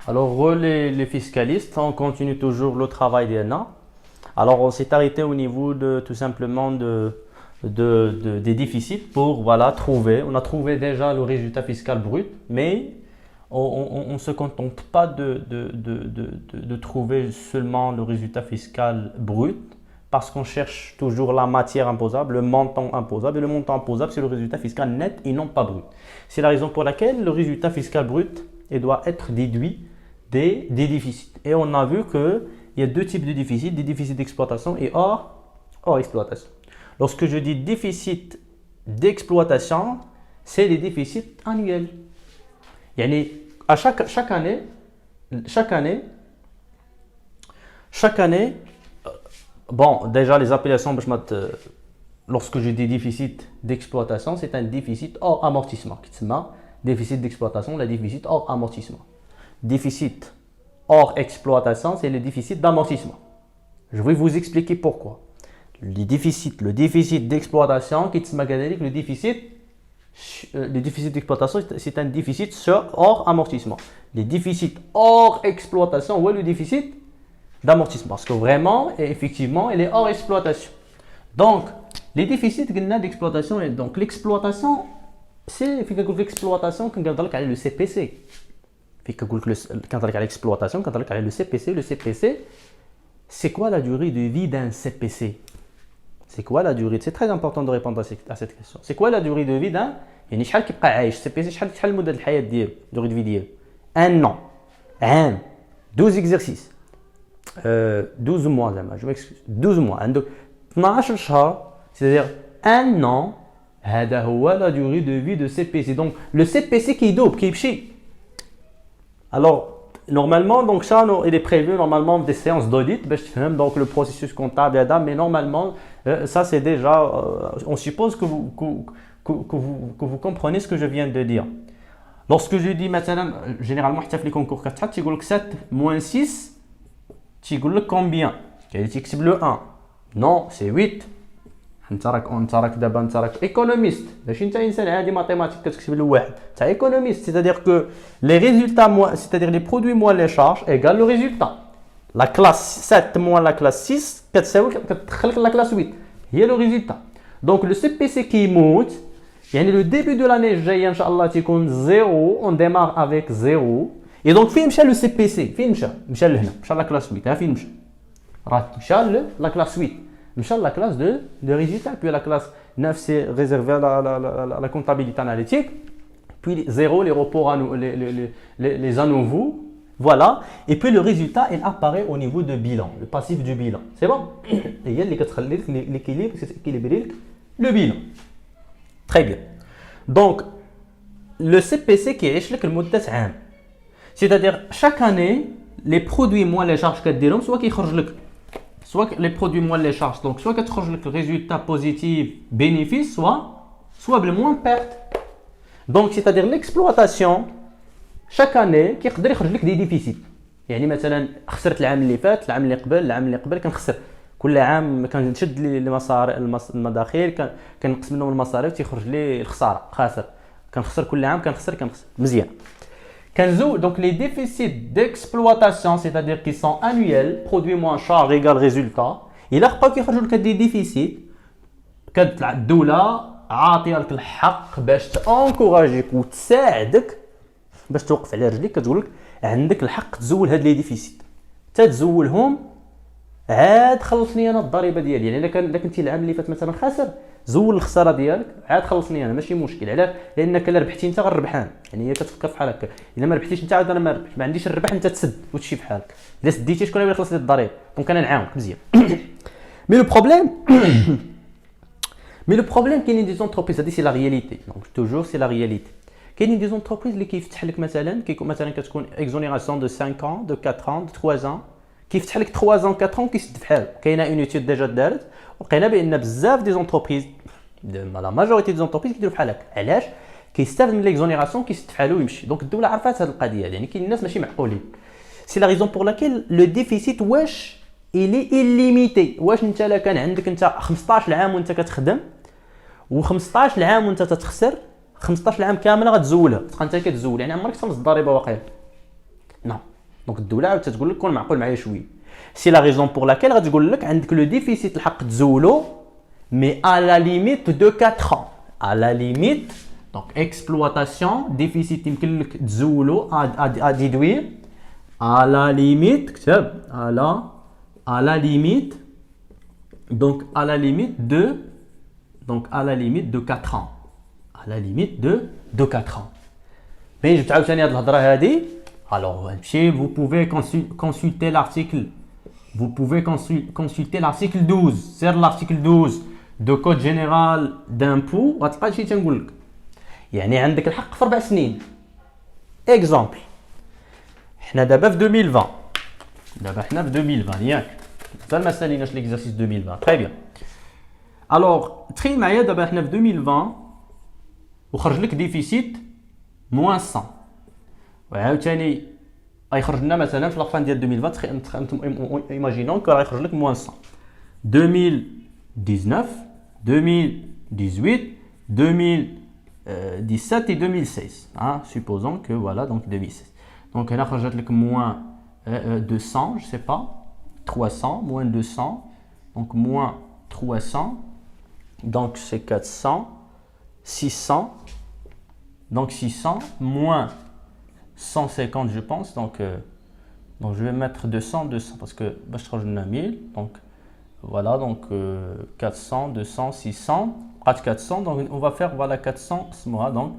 Alors, les fiscalistes, on continue toujours le travail d'IANA. Alors, on s'est arrêté au niveau de tout simplement des déficits pour voilà, trouver. On a trouvé déjà le résultat fiscal brut, mais on ne se contente pas de trouver seulement le résultat fiscal brut parce qu'on cherche toujours la matière imposable, le montant imposable. Et le montant imposable, c'est le résultat fiscal net et non pas brut. C'est la raison pour laquelle le résultat fiscal brut il doit être déduit des déficits. Et on a vu qu'il y a deux types de déficits, des déficits d'exploitation et hors exploitation. Lorsque je dis déficit d'exploitation, c'est les déficits annuels. Yani, à chaque année, bon, déjà les appellations, lorsque je dis déficit d'exploitation, c'est un déficit hors amortissement. Déficit d'exploitation, le déficit hors amortissement. Déficit hors exploitation, c'est le déficit d'amortissement. Je vais vous expliquer pourquoi. Le déficit d'exploitation, le déficit d'exploitation, c'est un déficit hors amortissement. Le déficit hors exploitation, ou le déficit d'amortissement. Parce que vraiment, et effectivement, il est hors exploitation. Donc, les déficits d'exploitation, donc l'exploitation, c'est l'exploitation qu'on a le CPC. Quand on a l'exploitation, quand on a le CPC, c'est quoi la durée de vie d'un CPC? C'est quoi la durée? C'est très important de répondre à cette question. C'est quoi la durée de vie d'un CPC? شحال المدة الحياة ديالو durée de vie ديالو 1 an, 12 exercices, 12 mois je m'excuse, 12 mois, 12 شهر, c'est-à-dire 1 an. هذا هو la durée de vie de CPC. Donc le CPC qui double, qui يمشي. Alors normalement, donc ça, il est prévu normalement des séances d'audit, donc le processus comptable, mais normalement, ça c'est déjà, on suppose que vous comprenez ce que je viens de dire. Lorsque je dis maintenant, généralement, les concours 4, tu dis 7 moins 6, tu dis combien? Tu dis le 1. Non, c'est 8. انت راك دابا انت راك ايكونوميست ماشي انت انسان عادي ماتيماتيك كتكتب له واحد انت ايكونوميست c'est-à-dire que les résultats moins c'est-à-dire les produits moins les charges égale le résultat. La classe 7 moins la classe 6 كتخلق la classe 8 هي le résultat. Donc le CPC qui monte يعني le début de l'année الجايه ان شاء الله تيكون 0, on démarre avec 0 et donc فين مشى le CPC فين مشى لهنا مشى la classe 8 ها فين مشى راه مشى la classe 8 la classe de résultat, puis la classe 9 c'est réservé à la comptabilité analytique, puis 0 les reports les à nouveau, voilà, et puis le résultat il apparaît au niveau de bilan, le passif du bilan, c'est bon? Et il y a l'équilibre, c'est équilibrer le bilan. Très bien. Donc le CPC qui est le mode c'est-à-dire chaque année les produits moins les charges كديرهم soit qui soit les produits moins les charges, donc soit que le résultat positif bénéfice, soit le moins perte. Donc c'est-à-dire l'exploitation chaque année كيقدر يخرج لك des déficits. يعني مثلا خسرت العام اللي فات العام اللي قبل كنخسر كل عام كنشد لي المداخيل كنقسم منهم المصاريف تيخرج لي الخساره خاسر كنخسر كل عام كنخسر مزيان. Donc les déficits d'exploitation, c'est-à-dire qui sont annuels, produit moins charge égale résultat. Il a pas qu'il y a des déficits. كانت الدولة عاطية لك الحق باش تانكوراجيك وتساعدك باش توقف على رجليك كتقول لك عندك الحق تزول هاد لي ديفيسيت. تزولهم عاد خلصني انا الضريبه ديالي. يعني الا كنتي العام اللي فات مثلا خاسر زول الخساره ديالك عاد خلصني انا ماشي مشكل. علاش؟ لانك الا ربحتي انت غير يعني هي كتفكر بحال هكا. الا ما ربحتيش انت عاد انا ما ربحتش ما عنديش الربح انت تسد وتمشي بحالك. الا سديتي شكون اللي يخلص لي الضريبه؟ دونك انا نعاونك مزيان. مي لو بروبليم كاينين دي زونتربريز هذه سي لا رياليتي. دونك توجور سي لا رياليتي. كاينين دي زونتربريز اللي كيفتح لك مثلا كتكون اكزونيراسيون دو 5 ans دو 4 ans دو 3 ans كيفتح لك 3 ans 4 ans كيسد بحال. كاينه اون ايتود ديجا دارت وقينا بان بزاف دي زونتربريز لا ماجوريتي دي زونتربريز كيديروا بحال هكا. علاش؟ كيستافد من ليكزونيراسيون كيسد بحالو ويمشي. دونك الدوله عرفات هذه القضيه. يعني كاين الناس ماشي معقولين. سي لا ريزون بور لاكيل لو ديفيسيت واش الي illimité. واش انت لا كان عندك انت 15 عام وانت كتخدم و15 عام وانت تتخسر 15 عام كامله غتزولها تبقى انت كتزول. يعني عمرك تخلص الضريبه واقيلا؟ نو دونك الدوله عاود تقول لك كون معقول معايا شويه. سي لا ريزون بور لاكيل غتقول لك عندك لو ديفيسيت الحق تزولو مي à la limite de 4 ans. À la limite, donc exploitation, déficit يمكن لك تزولو à déduire à la limite كتب à la limite donc à la limite de 4 ans. À la limite de 4 ans. Mais je عاوتاني هاد الهضره هادي. Alors vous pouvez consulter l'article. Vous pouvez consulter l'article 12. C'est l'article 12 de code général d'impôt. غتلقى شي تنقول لك يعني عندك الحق في 4 سنين. اكزامبل حنا دابا في 2020. دابا حنا في 2020 ياك مازال ما ساليناش ليكزارسيس 2020. تري بيان. الوغ تخيل معايا دابا حنا في 2020 وخرج لك ديفيسيت موان 100 وعاوتاني غيخرج لنا مثلا في لافان ديال 2020 انتم ايماجينون كو غيخرج لك موان 100 2019 2018 2017 et 2016 hein, supposons que voilà donc 2016 donc هنا خرجت لك moins 200 je sais pas 300 moins 200 donc moins 300 donc c'est 400 600 donc 600 moins 150 je pense donc je vais mettre 200 parce que je trouve 1000 donc voilà donc 400 200 600 400 donc on va faire voilà 400 donc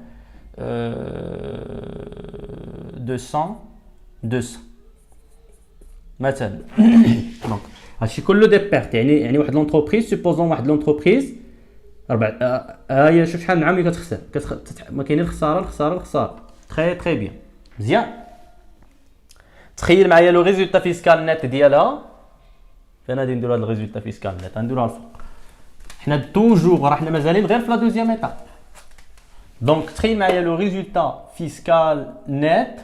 200 مثلا donc هادشي كله دي بيرت يعني واحد لونتربريز سوبوزون واحد لونتربريز هي شوف شحال من عام اللي كتخسر ما كاينين الخساره تري بيان مزيان. تخيل معايا لو ريزولتا فيسكال نت ديالها فين غادي نديرو هاد الريزولتا فيسكال نت غنديروها الفوق حنا توجور راه حنا مازالين غير في لا دوزيام ايتاب دونك تخيل معايا لو ريزولتا فيسكال نت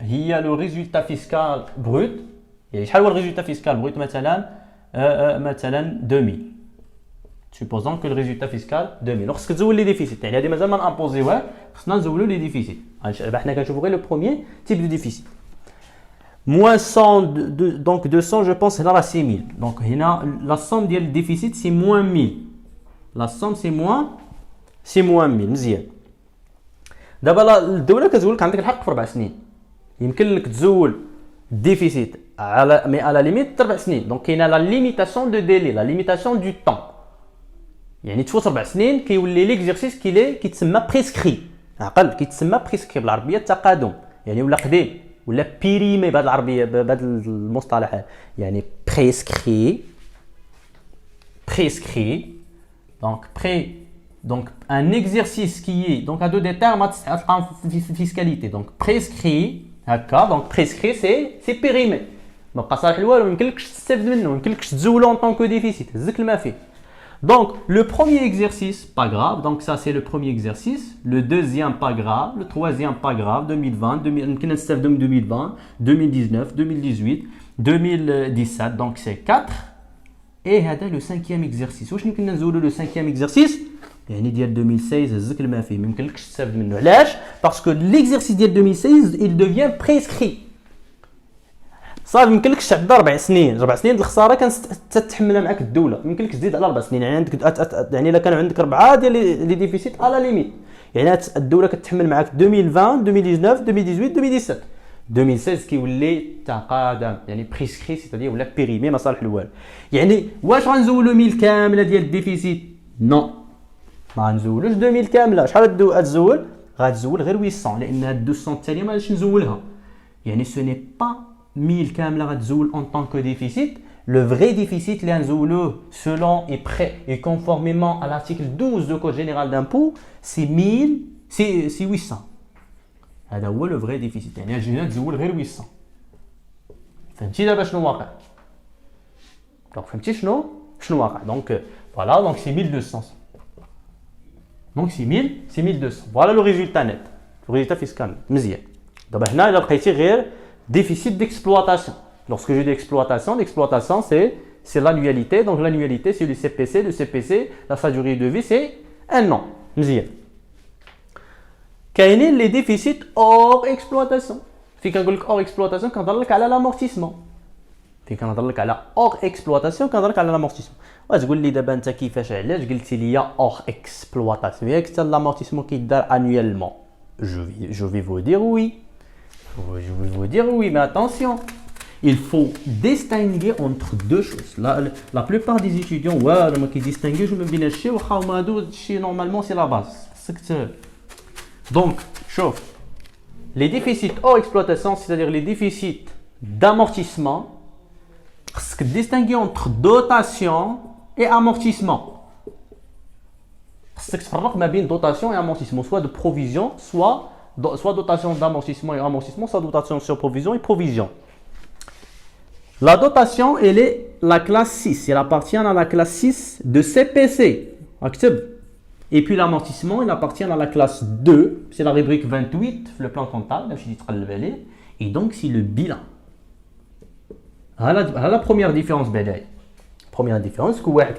هي لو ريزولتا فيسكال بروت يعني شحال هو الريزولتا فيسكال بروت مثلا 2000 supposons que le résultat fiscal 2000 خصك تزول لي ديفيسيت يعني هذه مازال ما نابوزيوها خصنا نزولوا لي ديفيسيت حنا كنشوفوا غير لو بروميير تيب دو ديفيسيت moins 100 donc 200 je pense هنا راه 6000 donc هنا la somme ديال الديفيسيت c'est moins 1000 la somme c'est moins 1000 مزيان. دابا الدوله كتقول لك عندك الحق في 4 سنين يمكن لك تزول الديفيسيت على مي على ليميت 4 سنين دونك كاينه لا ليميتاسيون دو ديلي لا ليميتاسيون دو طون يعني تفوت 4 سنين كيولي ليكزيرسيس كيتسمى بريسكري عقل كيتسمى بريسكري بالعربيه التقادم يعني ولا قديم ولا بيريمي بهذه العربيه بهذا المصطلح يعني بريسكري donc un exercice qui est donc à deux des termes تلقاهم في fiscalité donc prescrit هكا donc prescrit c'est périmé ما بقى صالح والو ما يمكنلكش تستافد منه ما يمكنلكش تزولو en tant que déficit هزك الماء فيه. Donc, le premier exercice, pas grave. Donc, ça, c'est le premier exercice. Le deuxième, pas grave. Le troisième, pas grave. 2020, 2020, 2019, 2018, 2017. Donc, c'est 4. Et le cinquième exercice. Où est-ce que le cinquième exercice يعني ديال 2016 هزك الماء فيه ما يمكنلكش تستافد منه. علاش؟ Parce que l'exercice ديال 2016 il devient prescrit. صافي ما يمكنلكش تعدى 4 سنين الخساره كانت تتحملها معك الدوله ما يمكنلكش تزيد على 4 سنين يعني عندك يعني الا كان عندك 4 ديال لي ديفيسيت على ليميت يعني الدوله كتحمل معك 2020 2019 2018 2017 2016 كيولي تقادم يعني بريسكري سيتادير ولا بيريمي ما صالح لوالو يعني واش غنزولوا 1000 كامله ديال الديفيسيت نو ما غنزولوش 2000 كامله شحال غتزول غير 800 لان هاد 200 الثانيه ما غاديش نزولها يعني سو ني با 1000 كامله غتزول en tant que déficit. Le vrai déficit اللي غنزولوه selon et conformément à l'article 12 du code général d'impôt c'est 800 هذا هو le vrai déficit يعني جينا تزول غير 800 فهمتي دابا شنو واقع دونك فهمتي شنو واقع دونك voilà donc c'est 1200 donc c'est 1200 voilà le résultat net le résultat fiscal مزيان. دابا هنا الا بقيتي غير déficit d'exploitation. Lorsque je dis l'exploitation, c'est l'annualité. Donc l'annualité, c'est le CPC. Le CPC, sa durée de vie, c'est 1 an. Mzien. Quels sont les déficits hors exploitation? فين كنقول لك اور اكسبلوطاسيون كنهضر لك على لامورتيسمون. فين كنهضر لك على اور اكسبلوطاسيون كنهضر لك على لامورتيسمون. وتقول لي دابا انت كيفاش علاش قلتي لي اور اكسبلوطاسيون ياك حتى لامورتيسمون كيدار انويلمون. Je vais vous dire oui. Je vais vous dire oui, mais attention, il faut distinguer entre deux choses. La plupart des étudiants, ouais, qui distinguent, je me dis, normalement, c'est la base. Donc, chauffe. Les déficits hors exploitation, c'est-à-dire les déficits d'amortissement, parce que distinguer entre dotation et amortissement. C'est que ça bien dotation et amortissement, soit de provision, soit dotation d'amortissement et amortissement, soit dotation sur provision et provision. La dotation, elle est la classe 6, elle appartient à la classe 6 de CPC. Et puis l'amortissement, il appartient à la classe 2, c'est la rubrique 28, le plan comptable, et donc c'est le bilan. Voilà la première différence. Première différence, c'est qu'il y a un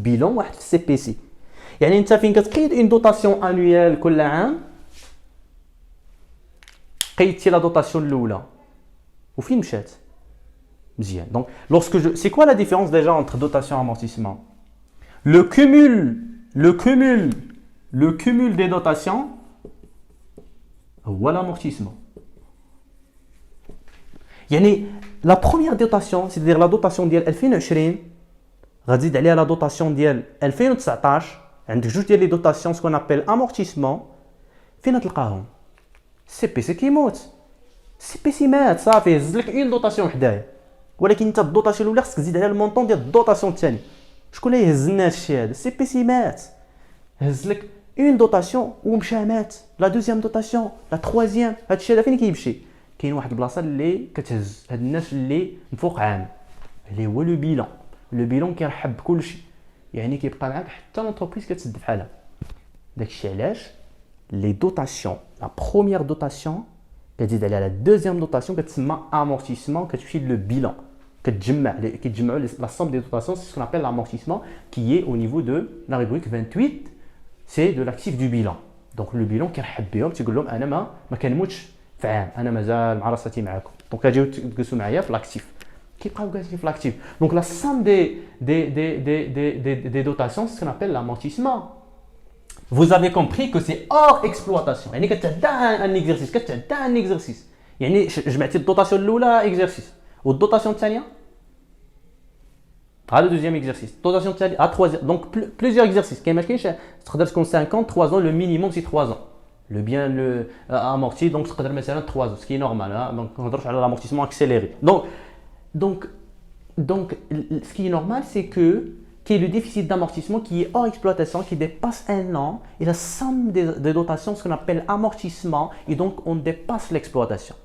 bilan et un CPC. يعني انت فين كتقيد اون دوطاسيون انويال كل عام قيدتي لا دوطاسيون الاولى وفين مشات مزيان. دونك lorsque je c'est quoi la différence déjà entre dotation et amortissement? Le cumul des dotations هو l'amortissement. يعني la première dotation c'est-à-dire la dotation ديال 2020 غتزيد عليها لا دوطاسيون ديال 2019. عندك جوج ديال لي دوطاسيون سكون ابل امورتيسمون. فين تلقاهم؟ سي بي سي كيموت. سي بي سي مات صافي هز لك اون دوطاسيون حدايا. ولكن انت الدوطاسيون الاولى خصك تزيد عليها المونطون ديال الدوطاسيون الثاني. شكون اللي يهز لنا هادشي هذا؟ سي بي سي مات هز لك اون دوطاسيون ومشى مات. لا دوزيام دوطاسيون لا تروازيام هادشي هذا فين كيمشي؟ كاين واحد البلاصه اللي كتهز هاد الناس اللي من فوق عام اللي هو لو بيلون. لو بيلون كيرحب بكلشي يعني كيبقى معاك حتى لونتربريز كتسد بحالها. داكشي علاش لي دوطاسيون لا بروميير دوطاسيون كتزيد عليها لا دوزيام دوطاسيون كتسمى امورتيسمون كتمشي لو بيلون كيتجمعوا لا somme des dotations c'est ce qu'on appelle l'amortissement qui est au niveau de la rubrique 28 c'est de l'actif du bilan. donc le bilan كيرحب بهم تيقول لهم انا ما كنموتش في عام انا مازال مع راساتي معاكم. دونك كتجيو تجلسوا معايا في لاكتيف كيبقاو جالسين في لاكتيف. Donc la somme des dotations, c'est ce qu'on appelle l'amortissement. Vous avez compris que c'est hors exploitation. يعني كتعدى un exercice كتعدى un exercice. يعني جمعتي الدوطاسيون الاولى اكزرسيس والدوطاسيون الثانيه هذا دوزيام اكزرسيس الدوطاسيون الثالثه ا تروازيام. دونك بليزيور اكزرسيس كاين ما كاينش تقدر تكون 50 3 ans le minimum c'est 3 ans. Le bien le amorti donc تقدر مثلا 3 ans ce qui est normal. Donc on نهضرش على l'amortissement accéléré. Donc, ce qui est normal, c'est qu'il y ait le déficit d'amortissement qui est hors exploitation, qui dépasse un an, et la somme des dotations, ce qu'on appelle amortissement, et donc on dépasse l'exploitation.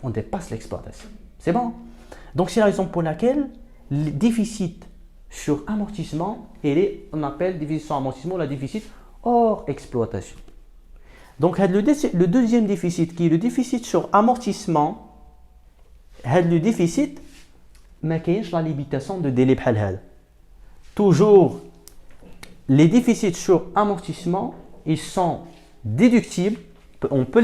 On dépasse l'exploitation. C'est bon? Donc, c'est la raison pour laquelle le déficit sur amortissement, on appelle déficit sur amortissement le déficit hors exploitation. Donc, le deuxième déficit, qui est le déficit sur amortissement, le déficit, ما كاينش لا ليميتاسيون دو ديلي بحال هذا. توجور لي ديفيسيت سور امورتيسمون ils sont déductibles. On peut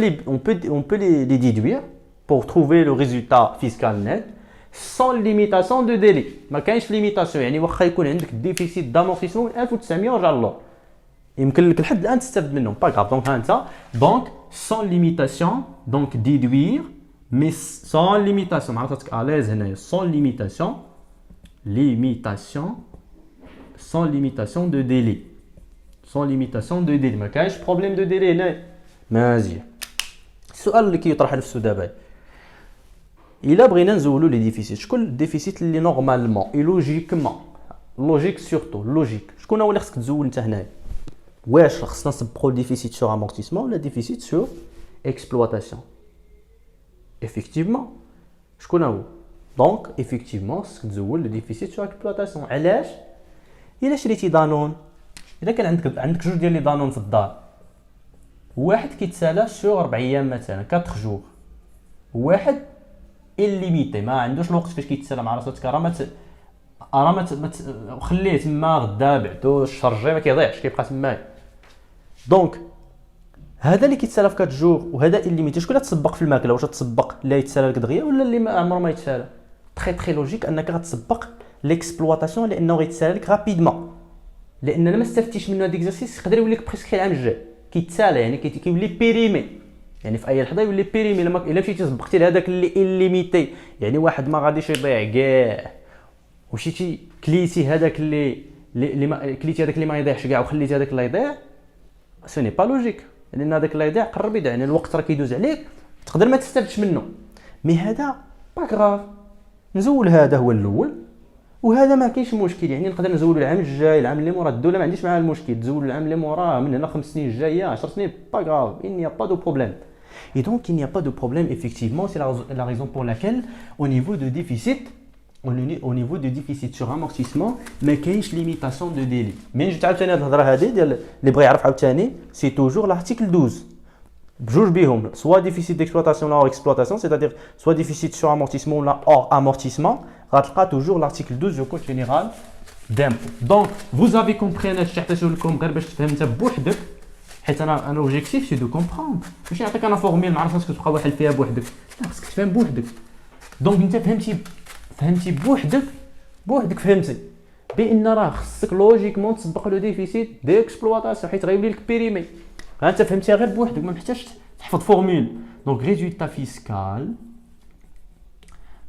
les déduire pour trouver le résultat fiscal net sans limitation de délai. ما كاينش ليميتاسيون يعني واخا يكون عندك ديفيسيت دامورتيسمون 1900 ورجع الله يمكن لك لحد الان تستافد منهم با غاف. دونك ها انت دونك sans limitation donc déduire mais sans limitation. معناتها à l'aise هنايا sans limitation de délai. sans limitation de délai ما كاينش بروبليم دو ديلي هنايا. مزيان. السؤال اللي كيطرح نفسه دابا الا بغينا نزولوا لي ديفيسيت شكون الديفيسيت اللي نورمالمون اي لوجيكمون لوجيك سورتو لوجيك شكون هو اللي خصك تزول انت هنايا؟ واش خصنا نصبحوا ديفيسيت سور امورتيسمون ولا ديفيسيت سور اكسبلواتاسيون؟ effectivement شكون هو؟ دونك effectivement خصك تزول لو ديفيسيت سور اكسبلواتاسيون. علاش؟ الا شريتي دانون الا كان عندك جوج ديال لي دانون في الدار واحد كيتسالى سور 4 ايام مثلا 4 جور واحد illimité ما عندوش الوقت فاش كيتسالى مع راساتك راه ما خليه تما غدا بعدو شرجي ما كيضيعش كيبقى تماك. دونك هذا اللي كيتسالى في 4 جور وهذا illimité. شكون اللي تسبق في الماكله؟ واش تسبق اللي يتسالى لك دغيا ولا اللي ما عمره ما يتسالى؟ تري لوجيك انك غتسبق ليكسبلواتاسيون لانه غيتسالى لك رابيدمون، لان ما استفدتيش منه هذا اكزرسيس يقدر يولي لك بريسكري العام الجاي كيتسالى، يعني كيولي بيريمي، يعني في اي لحظه يولي بيريمي. الا مشيتي سبقتي لهذاك اللي illimité، يعني واحد ما غاديش يضيع كاع، ومشيتي كليتي هذاك اللي كليتي هذاك اللي ما يضيعش كاع وخليتي هذاك اللي يضيع، سو ني با لوجيك، لان هذاك اللي يضيع قرب يضيع، يعني الوقت راه كيدوز عليك تقدر ما تستافدش منه. مي هذا با كراف، نزول هذا هو الاول وهذا ما كاينش مشكل، يعني نقدر نزولو العام الجاي، العام اللي مورا، الدوله ما عنديش معها المشكل، تزولو العام اللي موراه من هنا 5 سنين الجايه 10 سنين، با كراف، il n'y a pas de problème. Et donc il n'y a pas de problème effectivement, c'est la raison pour laquelle au niveau de déficit, au niveau de déficit sur amortissement ما كاينش limitation de délai. مين جيت عاوتاني هاد الهضره هادي ديال اللي بغى يعرف عاوتاني سي توجور l'article 12 بجوج بيهم، soit déficit d'exploitation ou hors exploitation, c'est-à-dire soit déficit sur amortissement ou hors amortissement. غتلقى toujours l'article 12 du code général d'impôt. Donc vous avez compris انا شي حتى لكم غير باش تفهم انت بوحدك، حيت انا لوجيكتيف سي دو كومبروند، ماشي نعطيك انا فورميل ما عرفتش تبقى واحد فيها بوحدك، لا خصك تفهم بوحدك. دونك انت فهمتي بوحدك فهمتي بان راه خصك لوجيكمون تسبق لو ديفيسيت ديكسبلواتاسيون حيت غيولي لك بيريمي. انت فهمتيها غير بوحدك، ما محتاجش تحفظ فورميل. دونك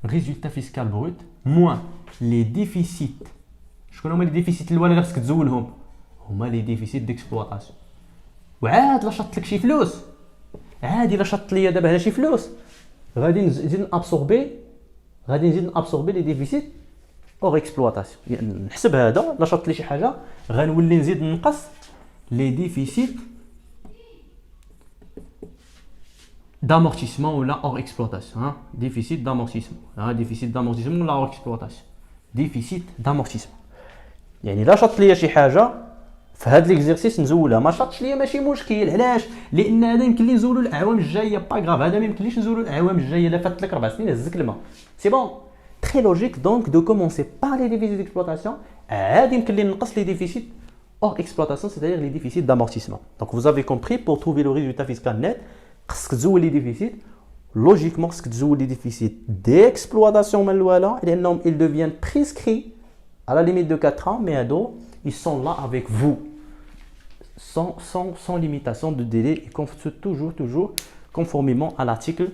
résultat fiscal brut moins les déficits. شكون هما لي ديفيسيت الاولى اللي خصك تزولهم؟ هما لي ديفيسيت ديكسبلواتاسيون. وعاد لا شط لك شي فلوس، عادي لا شط ليا دابا هنا شي فلوس، غادي نزيد نابسوربي لي ديفيسيت اور اكسبلواتاسيون. يعني نحسب هذا لا شط لي شي حاجه غنولي نزيد ننقص لي ديفيسيت d'amortissement ou la hors exploitation, hein? Déficit d'amortissement, hein? Déficit d'amortissement ou la hors exploitation, déficit d'amortissement. يعني لا شط ليا شي حاجه في هذا ليكزيرسيس نزولها، ما شطش ليا ماشي مشكل. علاش؟ لان هذا يمكن لي نزولو الاعوام الجايه، با غراف، هذا ما يمكنليش نزولو الاعوام الجايه. الا فات لك 4 سنين هزك الماء، سي بون. تري لوجيك دونك دو كومونسي بار لي ديفيسيت ديكسبلواتاسيون، عادي يمكن لي نقص لي ديفيسيت hors exploitation, c'est-à-dire les déficits d'amortissement. Donc vous avez compris, pour trouver le résultat fiscal net, خصك تزول لي ديفيسيت لوجيكمون، خصك تزول لي ديفيسيت ديكسبلواتاسيون من الاولى لانهم ils deviennent prescrits à la limite de 4 ans, mais ado ils sont là avec vous sans limitation de délai et toujours conformément à l'article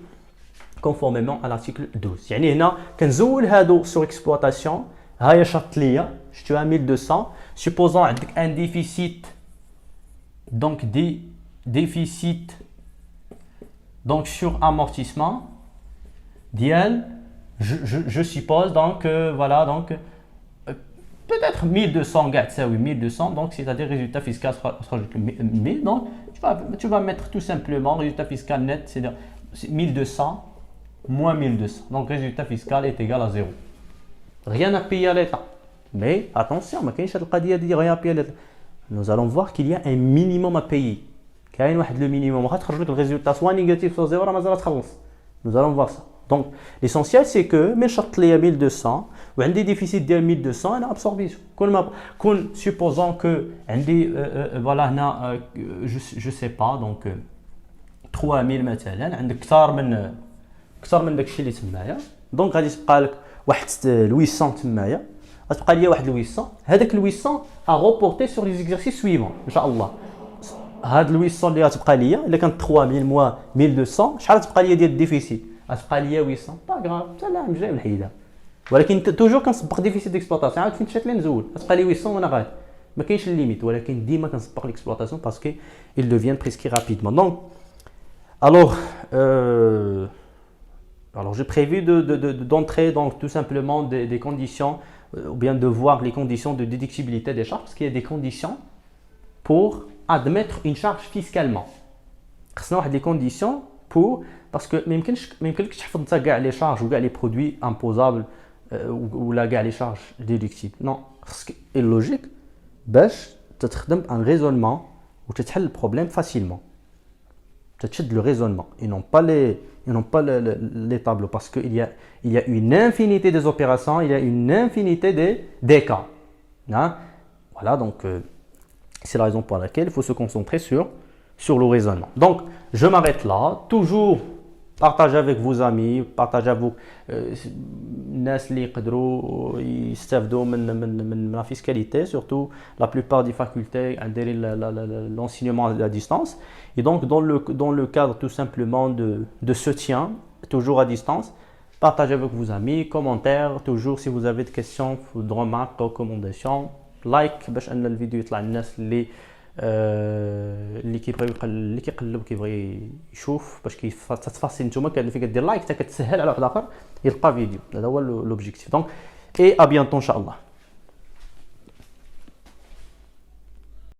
12. يعني هنا كنزول هادو sur exploitation، هاهي شرط ليا شفتوها 1200. supposons عندك un déficit, donc déficit donc sur amortissement dial, je suppose donc voilà, donc peut-être 1200 gars, ça oui 1200, donc c'est-à-dire résultat fiscal sera 1000. Donc tu vas mettre tout simplement résultat fiscal net, c'est-à-dire 1200 moins 1200, donc résultat fiscal est égal à 0. Rien à payer à l'État. Mais attention, ما كاينش هاد القضيه دي rien à payer à l'État. Nous allons voir qu'il y a un minimum à payer. كاين واحد لو مينيموم، واخا تخرج لك الريزولتا سوا نيجاتيف سوا زيرو راه مازال تخلص. Nous allons voir ça. Donc l'essentiel c'est que من شرط ليا 1200 وعندي ديفيسيت ديال 1200 انا ابسوربيتو. كون supposons que عندي فوالا هنا je sais pas donc 3000 مثلا، عندك اكثر من داكشي اللي تمايا، دونك غادي تبقى لك واحد 800 تمايا، غتبقى ليا واحد 800. هذاك 800 ا غوبورتي سور لي زيكزارسيس سويفون ان شاء الله. هاد 800 اللي غتبقى ليا الا كانت 3000 موا 1200 شحال غتبقى ليا ديال الديفيسيت؟ غتبقى ليا 800 با غراف حتى العام الجاي نحيدها، ولكن توجور كنسبق ديفيسيت ديكسبلوطاسيون. عاود فين مشات لي نزول غتبقى لي 800 وانا غادي، ما كاينش الليميت، ولكن ديما كنسبق ليكسبلوطاسيون باسكو il devient prescrit rapidement. Donc alors j'ai prévu d'entrer donc tout simplement des conditions ou bien de voir les conditions de déductibilité des charges, parce qu'il y a des conditions pour admettre une charge fiscalement. خصنا واحد les conditions pour parce que ما يمكنلكش تحفظ انت كاع لي شارج وكاع لي برودوي امبوزابل ولا كاع لي شارج ديدكتيبل. نو، خصك اللوجيك باش تخدم ان ريزونمون وتتحل البروبليم فاسيلمون. تشد le raisonnement et non pas les tableaux, parce qu'il y a une infinité des opérations, il y a une infinité des cas. Hein? Voilà, donc c'est la raison pour laquelle il faut se concentrer sur le raisonnement. Donc, je m'arrête là. Toujours partagez avec vos amis, partagez avec الناس اللي يقدروا يستافدوا من la fiscalité, surtout la plupart des facultés l'enseignement à distance. Et donc dans le cadre tout simplement de soutien, toujours à distance, partagez avec vos amis, commentaires, toujours si vous avez des questions, des remarques, recommandations, like باش ان الفيديو يطلع للناس اللي كيقلب كيبغي يشوف باش كتفاصل نتوما اللي فيك دير لايك حتى كتسهل على واحد اخر يلقى فيديو. هذا هو لوبجيكتيف. دونك اي ا بيانتو ان شاء الله.